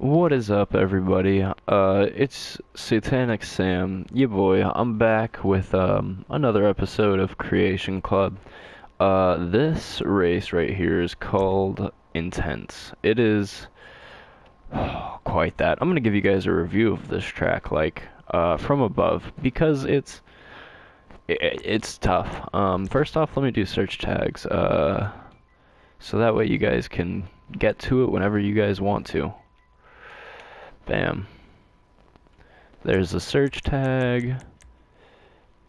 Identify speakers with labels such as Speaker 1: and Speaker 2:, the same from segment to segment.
Speaker 1: What is up, everybody? It's Satanic Sam, ya boy. I'm back with another episode of Creation Club. This race right here is called Intense. It is quite that. I'm gonna give you guys a review of this track, like from above, because it's tough. First off, let me do search tags, so that way you guys can get to it whenever you guys want to. Bam. There's the search tag.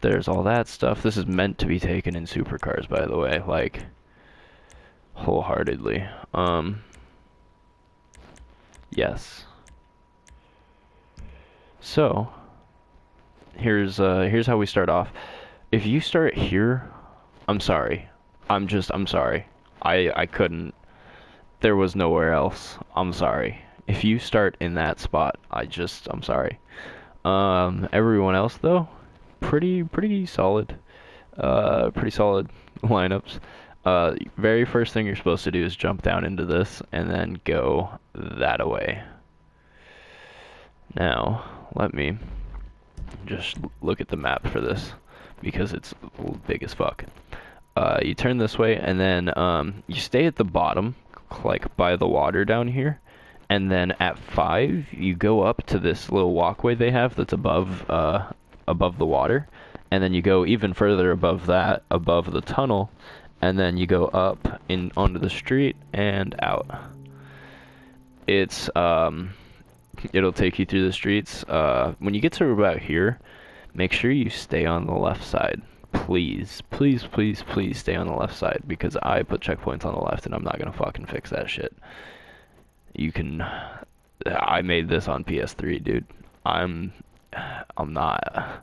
Speaker 1: There's all that stuff. This is meant to be taken in supercars, by the way, like wholeheartedly. Yes. So, here's how we start off. If you start here, I'm sorry. I'm sorry. I couldn't. There was nowhere else. I'm sorry. If you start in that spot, I'm sorry. Everyone else though, pretty solid. Pretty solid lineups. Very first thing you're supposed to do is jump down into this and then go that away. Now, let me just look at the map for this because it's big as fuck. You turn this way and then you stay at the bottom, like by the water down here. And then at 5, you go up to this little walkway they have that's above the water, and then you go even further above that, above the tunnel, and then you go up in onto the street and out. It's it'll take you through the streets. When you get to about here, make sure you stay on the left side. Please, please, please, please stay on the left side because I put checkpoints on the left and I'm not gonna fucking fix that shit. I made this on PS3, dude. I'm not.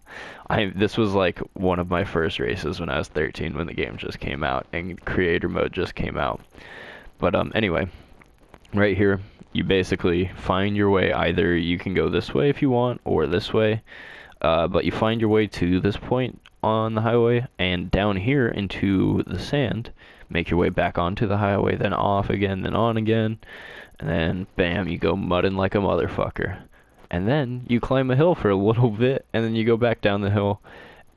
Speaker 1: This was like one of my first races when I was 13 when the game just came out and creator mode just came out. But anyway, right here, you basically find your way. Either you can go this way if you want or this way. But you find your way to this point on the highway and down here into the sand. Make your way back onto the highway, then off again, then on again. And then, bam, you go mudding like a motherfucker. And then you climb a hill for a little bit, and then you go back down the hill,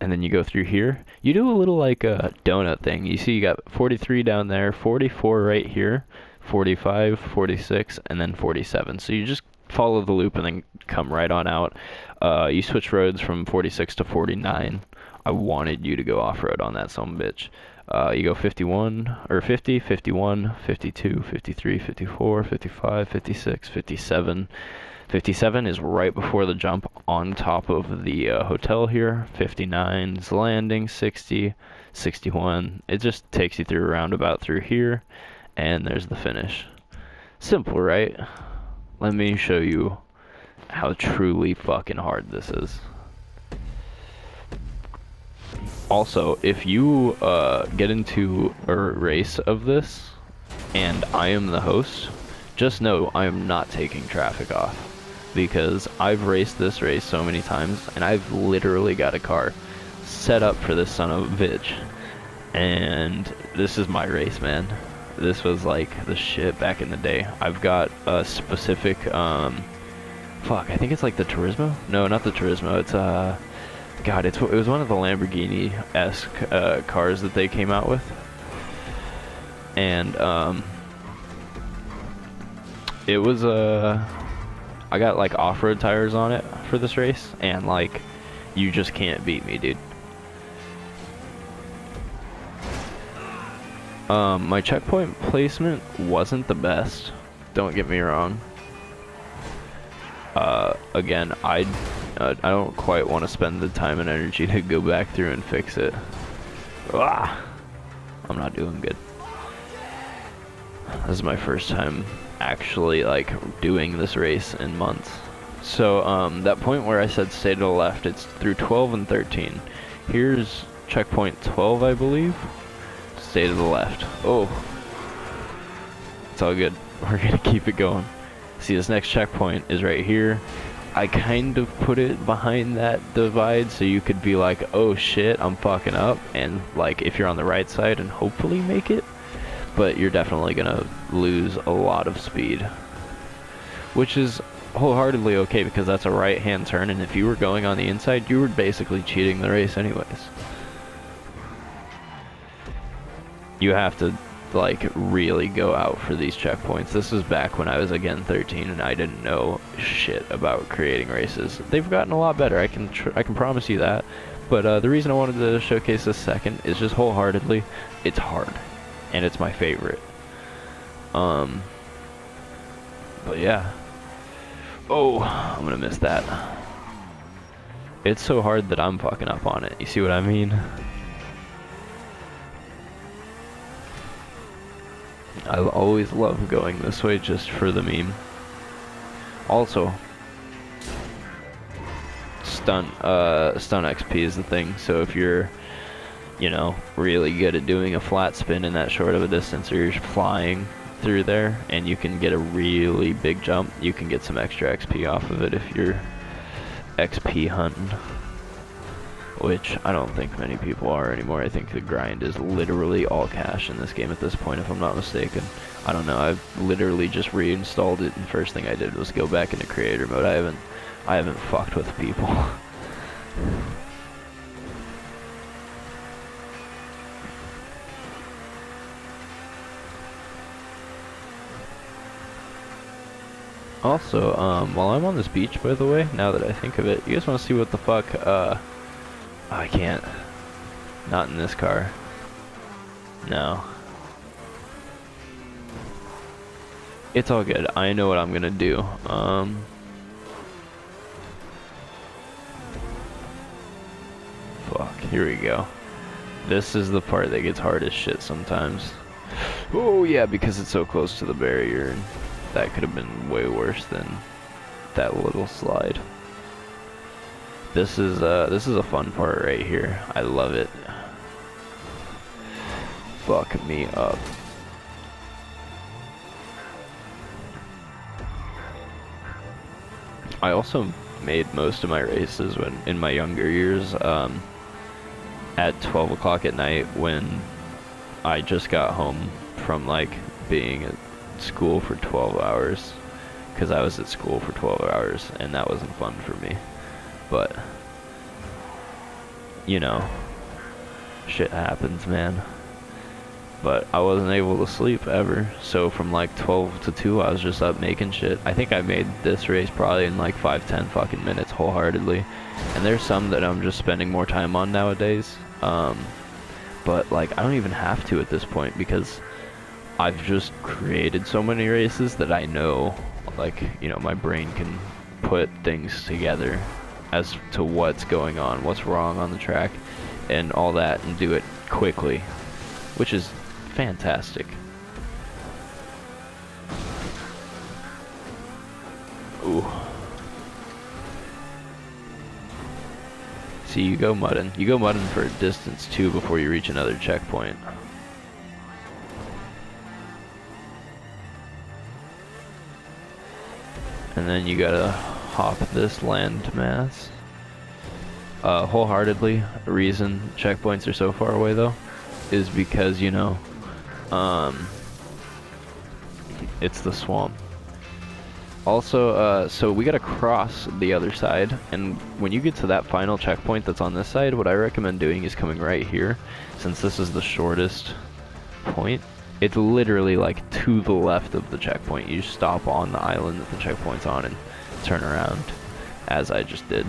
Speaker 1: and then you go through here. You do a little like a donut thing. You see you got 43 down there, 44 right here, 45, 46, and then 47. So you just follow the loop and then come right on out. You switch roads from 46 to 49. I wanted you to go off-road on that sumbitch. You go 51, or 50, 51, 52, 53, 54, 55, 56, 57. 57 is right before the jump on top of the hotel here. 59 is landing, 60, 61. It just takes you through a roundabout through here, and there's the finish. Simple, right? Let me show you how truly fucking hard this is. Also, if you get into a race of this and I am the host, just know I am not taking traffic off because I've raced this race so many times and I've literally got a car set up for this son of a bitch. And this is my race, man. This was like the shit back in the day. I've got a specific, fuck, I think it's like the Turismo? No, not the Turismo, it's God, it was one of the Lamborghini-esque cars that they came out with. And, it was, I got, like, off-road tires on it for this race, and, like, you just can't beat me, dude. My checkpoint placement wasn't the best, don't get me wrong. Again, I don't quite want to spend the time and energy to go back through and fix it. Ah, I'm not doing good. This is my first time actually like doing this race in months. So that point where I said stay to the left, it's through 12 and 13. Here's checkpoint 12, I believe. Stay to the left. Oh, it's all good. We're gonna keep it going. See, this next checkpoint is right here. I kind of put it behind that divide so you could be like, oh shit, I'm fucking up, and like if you're on the right side and hopefully make it, but you're definitely gonna lose a lot of speed. which is wholeheartedly okay because that's a right-hand turn, and if you were going on the inside, you were basically cheating the race anyways. You have to, like, really go out for these checkpoints. This was back when I was, again, 13, and I didn't know shit about creating races. They've gotten a lot better, I can promise you that. But the reason I wanted to showcase this second is just wholeheartedly, it's hard, and it's my favorite. But yeah. Oh, I'm gonna miss that. It's so hard that I'm fucking up on it. You see what I mean? I always love going this way just for the meme. Also, stunt XP is the thing. So if you're, you know, really good at doing a flat spin in that short of a distance, or you're flying through there and you can get a really big jump, you can get some extra XP off of it if you're XP hunting, which I don't think many people are anymore. I think the grind is literally all cash in this game at this point, if I'm not mistaken. I don't know, I've literally just reinstalled it, and first thing I did was go back into creator mode. I haven't fucked with people. Also, while I'm on this beach, by the way, now that I think of it, you guys want to see what the fuck, I can't. Not in this car. No. It's all good. I know what I'm gonna do. Fuck, here we go. This is the part that gets hard as shit sometimes. Oh yeah, because it's so close to the barrier, and that could have been way worse than that little slide. This is a fun part right here. I love it. Fuck me up. I also made most of my races when in my younger years at 12 o'clock at night when I just got home from like being at school for 12 hours, because I was at school for 12 hours and that wasn't fun for me. But you know, shit happens, man. But I wasn't able to sleep ever, so from like 12 to 2 I was just up making shit. I think I made this race probably in like 5-10 fucking minutes wholeheartedly, and there's some that I'm just spending more time on nowadays, but like I don't even have to at this point because I've just created so many races that I know, like, you know, my brain can put things together as to what's going on, what's wrong on the track, and all that, and do it quickly, which is fantastic. Ooh. See, you go mudding. You go mudding for a distance too before you reach another checkpoint. And then you gotta hop this landmass. Wholeheartedly, the reason checkpoints are so far away though is because, you know, it's the swamp. Also, so we gotta cross the other side, and when you get to that final checkpoint that's on this side, what I recommend doing is coming right here, since this is the shortest point. It's literally like to the left of the checkpoint. You just stop on the island that the checkpoint's on and turn around, as I just did.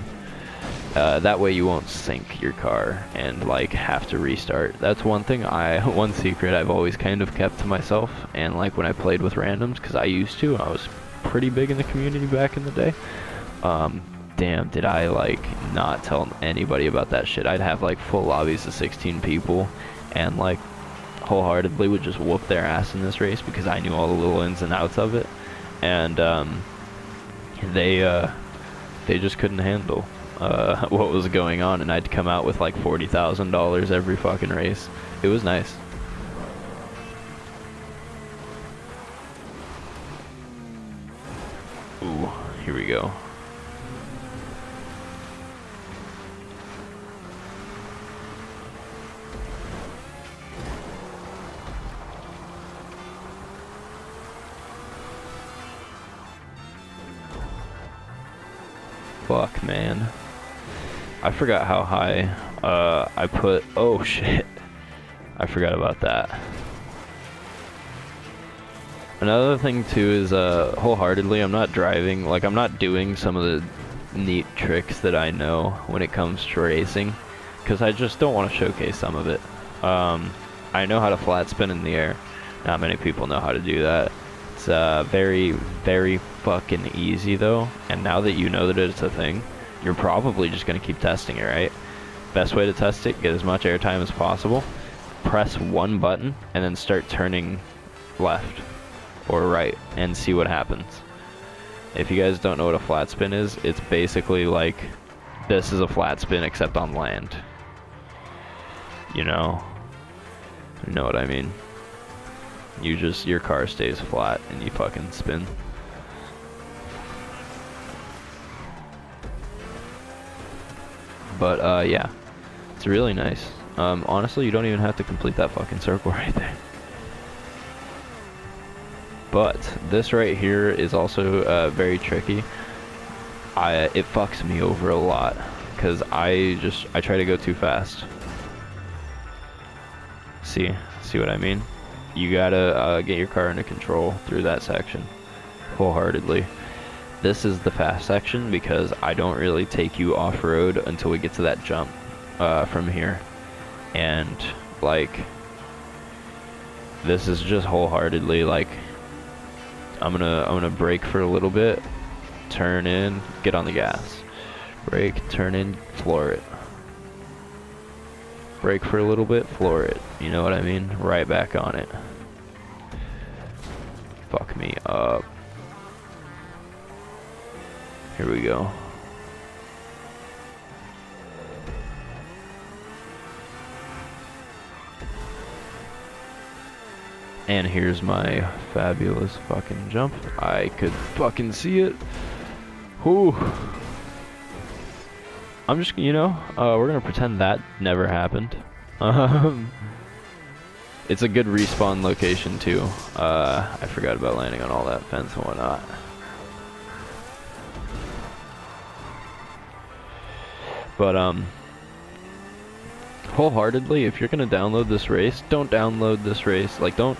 Speaker 1: That way you won't sink your car and like have to restart. That's one thing one secret I've always kind of kept to myself, and like when I played with randoms, because I used to, I was pretty big in the community back in the day. Damn, did I like not tell anybody about that shit. I'd have like full lobbies of 16 people and like wholeheartedly would just whoop their ass in this race because I knew all the little ins and outs of it, and they just couldn't handle what was going on, and I'd come out with like $40,000 every fucking race. It was nice. Ooh, here we go. Fuck, man. I forgot how high I put. Oh shit. I forgot about that. Another thing too is wholeheartedly I'm not driving, like I'm not doing some of the neat tricks that I know when it comes to racing, because I just don't want to showcase some of it. I know how to flat spin in the air. Not many people know how to do that. It's very, very fucking easy though, and now that you know that it's a thing, you're probably just going to keep testing it, right? Best way to test it, get as much airtime as possible, press one button, and then start turning left or right and see what happens. If you guys don't know what a flat spin is, it's basically like this is a flat spin except on land. You know what I mean. Your car stays flat and you fucking spin. But yeah, it's really nice. Honestly, you don't even have to complete that fucking circle right there. But this right here is also very tricky. It fucks me over a lot because I try to go too fast. See what I mean? You gotta get your car under control through that section wholeheartedly. This is the fast section because I don't really take you off-road until we get to that jump from here. And like, this is just wholeheartedly like, I'm gonna brake for a little bit, turn in, get on the gas. Brake, turn in, floor it. Brake for a little bit, floor it. You know what I mean? Right back on it. Fuck me up. Here we go. And here's my fabulous fucking jump. I could fucking see it. Whew. I'm just, we're gonna pretend that never happened. It's a good respawn location too. I forgot about landing on all that fence and whatnot. But wholeheartedly, if you're gonna download this race, don't download this race. Like, don't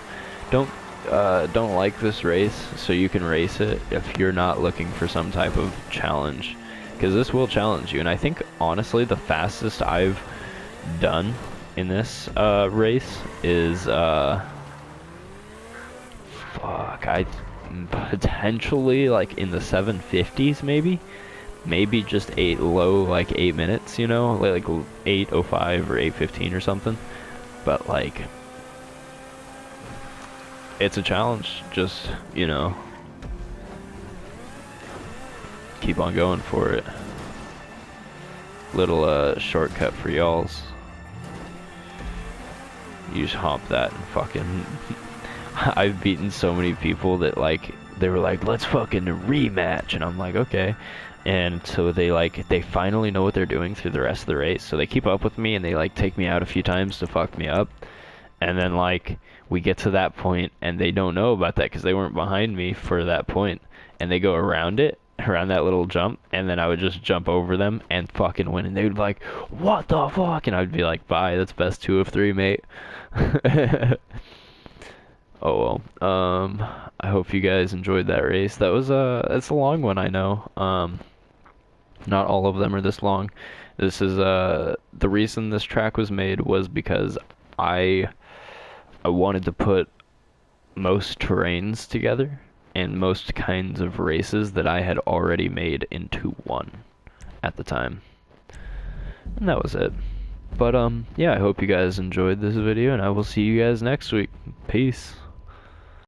Speaker 1: like this race so you can race it if you're not looking for some type of challenge, because this will challenge you. And I think honestly the fastest I've done in this race is I potentially like in the 750s, maybe just 8 minutes, like 8:05 or 8:15 or something. But like, it's a challenge. Just keep on going for it. Little shortcut for y'alls. You just hop that and fucking I've beaten so many people that they were like, let's fucking rematch, and I'm like, okay. And so they finally know what they're doing through the rest of the race, so they keep up with me and they take me out a few times to fuck me up. And then we get to that point and they don't know about that because they weren't behind me for that point, and they go around that little jump, and then I would just jump over them and fucking win, and they would be like, what the fuck? And I'd be like, bye, that's best 2 of 3, mate. Oh well. I hope you guys enjoyed that race. That was it's a long one, I know. Not all of them are this long. This is the reason this track was made was because I wanted to put most terrains together and most kinds of races that I had already made into one at the time. And that was it. But yeah, I hope you guys enjoyed this video, and I will see you guys next week. Peace.